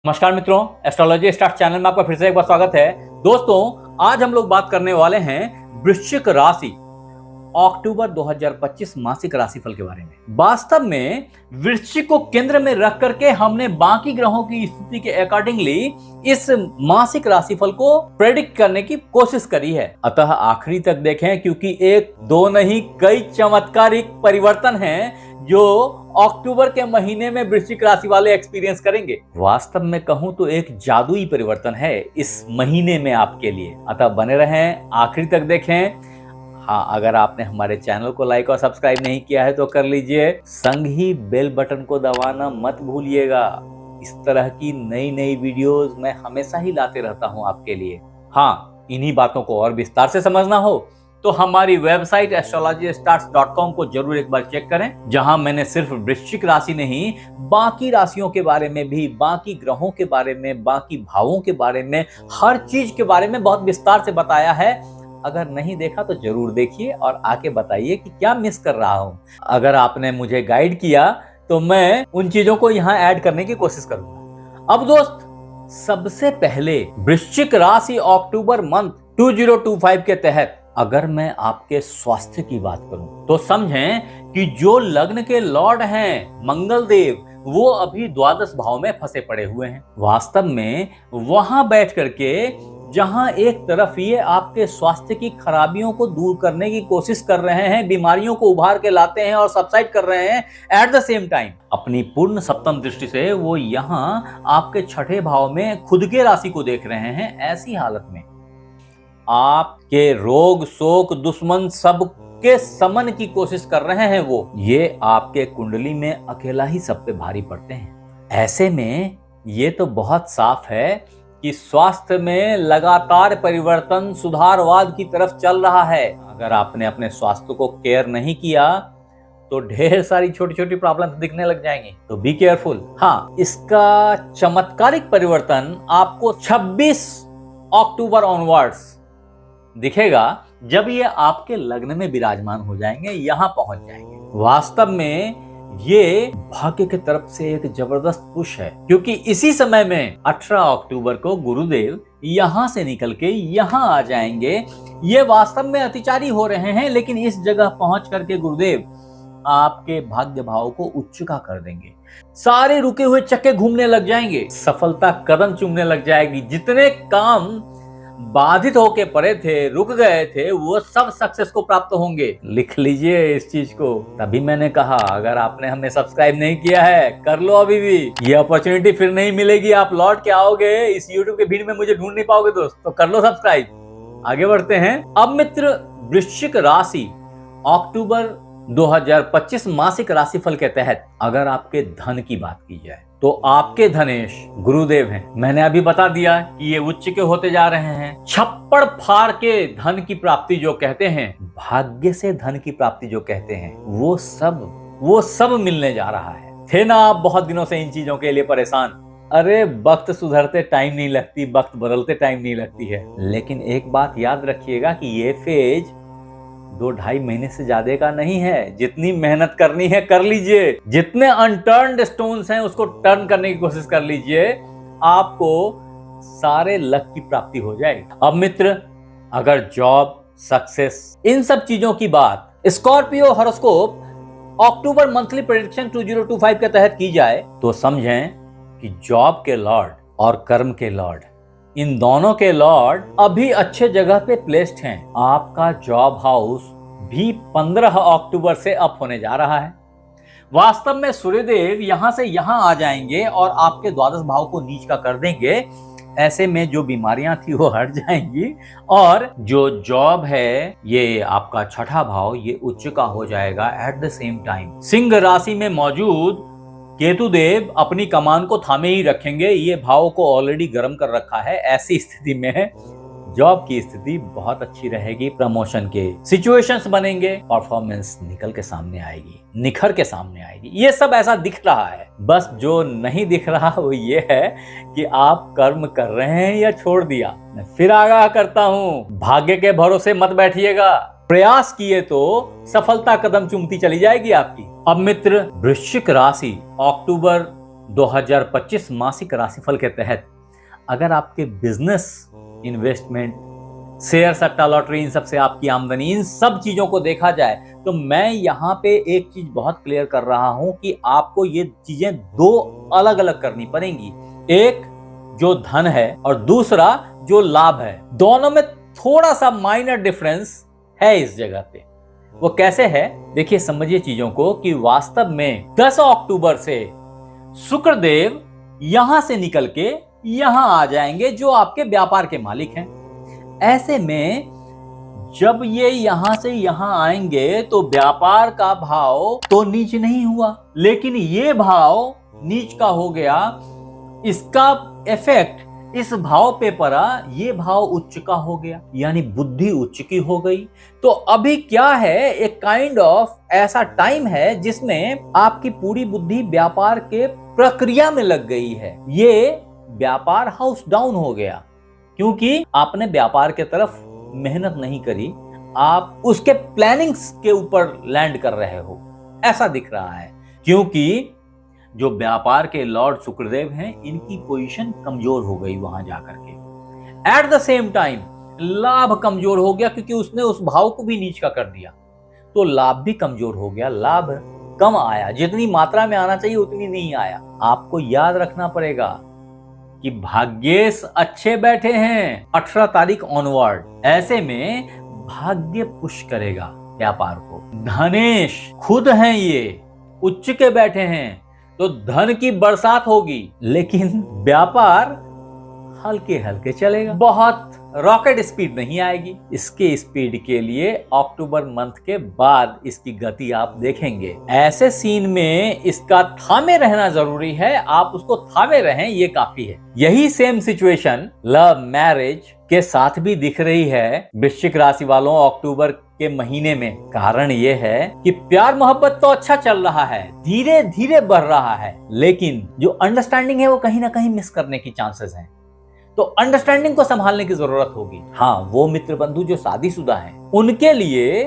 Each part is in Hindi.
नमस्कार मित्रों, एस्ट्रोलॉजी स्टार्ट चैनल में आपका फिर से एक बार स्वागत है। दोस्तों, आज हम लोग बात करने वाले हैं वृश्चिक राशि अक्टूबर 2025 मासिक राशिफल के बारे में। वास्तव में वृश्चिक को केंद्र में रख करके हमने बाकी ग्रहों की स्थिति के अकॉर्डिंगली इस मासिक राशिफल को प्रेडिक्ट करने की कोशिश करी है। अतः आखिरी तक देखें, क्योंकि एक दो नहीं कई चमत्कारिक परिवर्तन हैं जो अक्टूबर के महीने में वृश्चिक राशि वाले एक्सपीरियंस करेंगे। वास्तव में कहूं तो एक जादुई परिवर्तन है इस महीने में आपके लिए। अतः बने रहें, आखिरी तक देखें। हाँ, अगर आपने हमारे चैनल को लाइक और सब्सक्राइब नहीं किया है तो कर लीजिए। संग ही बेल बटन को दबाना मत भूलिएगा। इस तरह की नई नई वीडियोस मैं हमेशा ही लाते रहता हूं आपके लिए। हाँ, इन्हीं बातों को और विस्तार से समझना हो तो हमारी वेबसाइट astrologystarts.com को जरूर एक बार चेक करें, जहां मैंने सिर्फ वृश्चिक राशि नहीं, बाकी राशियों के बारे में भी, बाकी ग्रहों के बारे में, बाकी भावों के बारे में, हर चीज के बारे में बहुत विस्तार से बताया है। अगर नहीं देखा तो जरूर देखिए और आके बताइए कि क्या मिस कर रहा हूं। अगर आपने मुझे गाइड किया तो मैं उन चीजों को यहाँ ऐड करने की कोशिश करूंगा। अब दोस्त, सबसे पहले वृश्चिक राशि अक्टूबर मंथ 2025 के तहत अगर मैं आपके स्वास्थ्य की बात करूं तो समझें कि जो लग्न के लॉर्ड हैं मंगल देव, वो अभी द्वादश भाव में फंसे पड़े हुए हैं। वास्तव में वहां बैठ करके जहां एक तरफ ये आपके स्वास्थ्य की खराबियों को दूर करने की कोशिश कर रहे हैं, बीमारियों को उभार के लाते हैं और सबसाइड कर रहे हैं, एट द सेम टाइम अपनी पूर्ण सप्तम दृष्टि से वो यहां आपके छठे भाव में खुद के राशि को देख रहे हैं। ऐसी हालत में आपके रोग शोक दुश्मन सब के समन की कोशिश कर रहे हैं। वो ये आपके कुंडली में अकेला ही सब पे भारी पड़ते हैं। ऐसे में ये तो बहुत साफ है कि स्वास्थ्य में लगातार परिवर्तन सुधारवाद की तरफ चल रहा है। अगर आपने अपने स्वास्थ्य को केयर नहीं किया तो ढेर सारी छोटी छोटी प्रॉब्लम्स दिखने लग जाएंगी, तो बी केयरफुल। हाँ, इसका चमत्कारिक परिवर्तन आपको 26 अक्टूबर ऑनवर्ड्स दिखेगा, जब ये आपके लग्न में विराजमान हो जाएंगे, यहां पहुंच जाएंगे। वास्तव में ये भाग्य की तरफ से एक जबरदस्त पुश है, क्योंकि इसी समय में 18 अक्टूबर को गुरुदेव यहां से निकल के यहां आ जाएंगे। ये वास्तव में अतिचारी हो रहे हैं, लेकिन इस जगह पहुंच करके गुरुदेव आपके भाग्य भाव को उच्चका कर देंगे। सारे रुके हुए चक्के घूमने लग जाएंगे, सफलता कदम चूमने लग जाएगी। जितने काम बाधित होके पड़े थे, रुक गए थे, वो सब सक्सेस को प्राप्त होंगे। लिख लीजिए इस चीज को। तभी मैंने कहा, अगर आपने हमें सब्सक्राइब नहीं किया है कर लो अभी भी। ये अपॉर्चुनिटी फिर नहीं मिलेगी। आप लौट के आओगे इस यूट्यूब के भीड़ में, मुझे ढूंढ नहीं पाओगे दोस्त, तो कर लो सब्सक्राइब। आगे बढ़ते हैं। अब मित्र, वृश्चिक राशि अक्टूबर 2025 मासिक राशिफल के तहत अगर आपके धन की बात की जाए तो आपके धनेश गुरुदेव हैं। मैंने अभी बता दिया कि ये उच्च के होते जा रहे हैं। छप्पड़ फाड़ के धन की प्राप्ति जो कहते हैं, भाग्य से धन की प्राप्ति जो कहते हैं, वो सब मिलने जा रहा है। थे ना आप बहुत दिनों से इन चीजों के लिए परेशान? अरे वक्त सुधरते टाइम नहीं लगती, वक्त बदलते टाइम नहीं लगती है। लेकिन एक बात याद रखिएगा कि ये फेज 2-2.5 महीने से ज्यादा का नहीं है। जितनी मेहनत करनी है कर लीजिए, जितने अनटर्न्ड स्टोन्स हैं उसको टर्न करने की कोशिश कर लीजिए, आपको सारे लक की प्राप्ति हो जाएगी। अब मित्र, अगर जॉब, सक्सेस, इन सब चीजों की बात स्कॉर्पियो हॉरोस्कोप अक्टूबर मंथली प्रेडिक्शन 2025 के तहत की जाए तो समझें कि जॉब के लॉर्ड और कर्म के लॉर्ड, इन दोनों के लॉर्ड अभी अच्छे जगह पे प्लेस्ड हैं। आपका जॉब हाउस भी 15 अक्टूबर से अप होने जा रहा है। वास्तव में सूर्यदेव यहां से यहां आ जाएंगे और आपके द्वादश भाव को नीच का कर देंगे। ऐसे में जो बीमारियां थी वो हट जाएंगी और जो जॉब है, ये आपका छठा भाव, ये उच्च का हो जाएगा। At the same time Singh राशि में मौजूद केतु देव अपनी कमान को थामे ही रखेंगे। ये भाव को ऑलरेडी गर्म कर रखा है। ऐसी स्थिति में जॉब की स्थिति बहुत अच्छी रहेगी, प्रमोशन के सिचुएशंस बनेंगे, परफॉर्मेंस निकल के सामने आएगी, निखर के सामने आएगी। ये सब ऐसा दिख रहा है। बस जो नहीं दिख रहा वो ये है कि आप कर्म कर रहे हैं या छोड़ दिया। मैं फिर आगाह करता हूं, भाग्य के भरोसे मत बैठिएगा। प्रयास किए तो सफलता कदम चूमती चली जाएगी आपकी। अब मित्र, वृश्चिक राशि अक्टूबर 2025 मासिक राशिफल के तहत अगर आपके बिजनेस, इन्वेस्टमेंट, शेयर, सट्टा, लॉटरी, इन सब से आपकी आमदनी, इन सब चीजों को देखा जाए तो मैं यहाँ पे एक चीज बहुत क्लियर कर रहा हूं कि आपको ये चीजें दो अलग अलग करनी पड़ेंगी। एक जो धन है और दूसरा जो लाभ है। दोनों में थोड़ा सा माइनर डिफरेंस है इस जगह पे। वो कैसे है देखिए, समझिए चीजों को कि वास्तव में 10 अक्टूबर से शुक्रदेव यहां से निकल के यहां आ जाएंगे जो आपके व्यापार के मालिक हैं। ऐसे में जब ये यहां से यहां आएंगे तो व्यापार का भाव तो नीच नहीं हुआ, लेकिन ये भाव नीच का हो गया। इसका इफेक्ट इस भाव पे पड़ा, ये भाव उच्च का हो गया, यानी बुद्धि उच्च की हो गई। तो अभी क्या है, एक काइंड ऑफ ऐसा टाइम है जिसमें आपकी पूरी बुद्धि व्यापार के प्रक्रिया में लग गई है। ये व्यापार हाउस डाउन हो गया क्योंकि आपने व्यापार के तरफ मेहनत नहीं करी, आप उसके प्लानिंग्स के ऊपर लैंड कर रहे हो, ऐसा दिख रहा है। क्योंकि जो व्यापार के लॉर्ड शुक्रदेव हैं, इनकी पोजीशन कमजोर हो गई वहां जाकर के। एट द सेम टाइम लाभ कमजोर हो गया क्योंकि उसने उस भाव को भी नीच का कर दिया, तो लाभ भी कमजोर हो गया, लाभ कम आया, जितनी मात्रा में आना चाहिए उतनी नहीं आया। आपको याद रखना पड़ेगा कि भाग्येश अच्छे बैठे हैं 18 तारीख ऑनवर्ड। ऐसे में भाग्य पुश करेगा व्यापार को। धनेश खुद हैं, ये उच्च के बैठे हैं तो धन की बरसात होगी, लेकिन व्यापार हल्के हल्के चलेगा, बहुत रॉकेट स्पीड नहीं आएगी। इसके स्पीड के लिए अक्टूबर मंथ के बाद इसकी गति आप देखेंगे। ऐसे सीन में इसका थामे रहना जरूरी है, आप उसको थामे रहें, ये काफी है। यही सेम सिचुएशन लव मैरिज के साथ भी दिख रही है वृश्चिक राशि वालों अक्टूबर के महीने में। कारण ये है कि प्यार मोहब्बत तो अच्छा चल रहा है, धीरे धीरे बढ़ रहा है, लेकिन जो अंडरस्टैंडिंग है वो कहीं ना कहीं मिस करने की चांसेस हैं। तो अंडरस्टैंडिंग को संभालने की जरूरत होगी। हाँ, वो मित्र बंधु जो शादीशुदा हैं, उनके लिए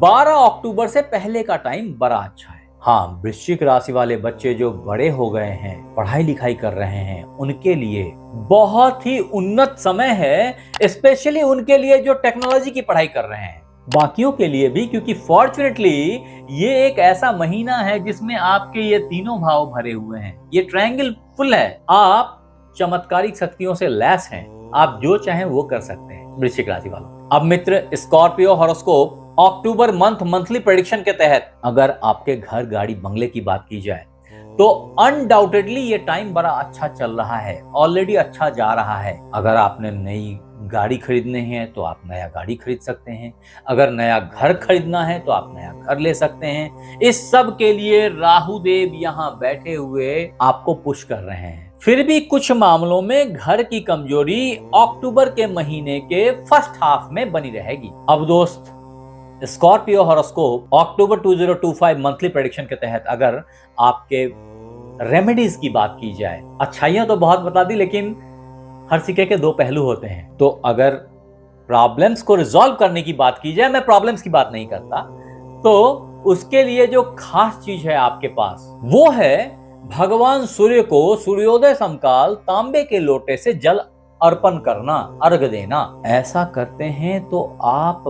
12 अक्टूबर से पहले का टाइम बड़ा अच्छा है। हाँ, वृश्चिक राशि वाले बच्चे जो बड़े हो गए हैं, पढ़ाई लिखाई कर रहे हैं, उनके लिए बहुत ही उन्नत समय है, स्पेशली उनके लिए जो टेक्नोलॉजी की पढ़ाई कर रहे हैं। बाकियों के लिए भी, क्योंकि फॉर्चुनेटली ये एक ऐसा महीना है जिसमें आपके ये तीनों भाव भरे हुए हैं, ये ट्रायंगल फुल है। आप चमत्कारिक शक्तियों से लैस हैं, आप जो चाहें वो कर सकते हैं वृश्चिक राशि वालों। अब मित्र, स्कॉर्पियो हॉरोस्कोप अक्टूबर मंथली प्रेडिक्शन के तहत अगर आपके घर, गाड़ी, बंगले की बात की जाए तो अनडाउटेडली ये टाइम बड़ा अच्छा चल रहा है, ऑलरेडी अच्छा जा रहा है। अगर आपने नई गाड़ी खरीदने हैं तो आप नया गाड़ी खरीद सकते हैं, अगर नया घर खरीदना है तो आप नया घर ले सकते हैं। इस सब के लिए राहु देव यहाँ बैठे हुए आपको पुश कर रहे हैं। फिर भी कुछ मामलों में घर की कमजोरी अक्टूबर के महीने के फर्स्ट हाफ में बनी रहेगी। अब दोस्त, स्कॉर्पियो हॉरोस्कोप अक्टूबर 2025 मंथली प्रेडिक्शन के तहत अगर आपके रेमेडीज की बात की जाए, अच्छाइयां तो बहुत बता दी, लेकिन हर सिक्के के दो पहलू होते हैं। तो अगर प्रॉब्लम्स को रिजॉल्व करने की बात की जाए, मैं प्रॉब्लम्स की बात नहीं करता, तो उसके लिए जो खास चीज है आपके पास वो है भगवान सूर्य को सूर्योदय समकाल तांबे के लोटे से जल अर्पण करना, अर्घ देना। ऐसा करते हैं तो आप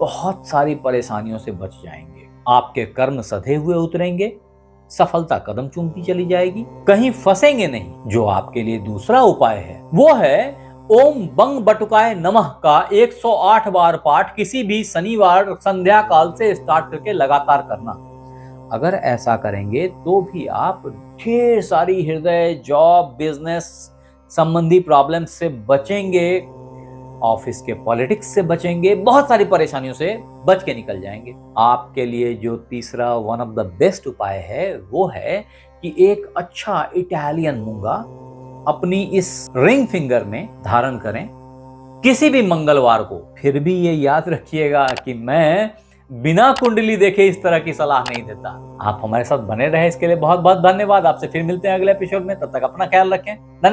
बहुत सारी परेशानियों से बच जाएंगे, आपके कर्म सधे हुए उतरेंगे, सफलता कदम चूमती चली जाएगी, कहीं फंसेंगे नहीं। जो आपके लिए दूसरा उपाय है वो है ओम बंग बटुकाय नमः का 108 बार पाठ किसी भी शनिवार संध्या काल से स्टार्ट करके लगातार करना। अगर ऐसा करेंगे तो भी आप ढेर सारी हृदय, जॉब, बिजनेस संबंधी प्रॉब्लम्स से बचेंगे, ऑफिस के पॉलिटिक्स से बचेंगे, बहुत सारी परेशानियों से बच के निकल जाएंगे। आपके लिए जो तीसरा वन ऑफ द बेस्ट उपाय है वो है कि एक अच्छा इटालियन मूंगा अपनी इस रिंग फिंगर में धारण करें किसी भी मंगलवार को। फिर भी ये याद रखिएगा कि मैं बिना कुंडली देखे इस तरह की सलाह नहीं देता। आप हमारे साथ बने रहे, इसके लिए बहुत बहुत धन्यवाद। आपसे फिर मिलते हैं अगले एपिसोड में, तब तक अपना ख्याल रखें। धन्यवाद।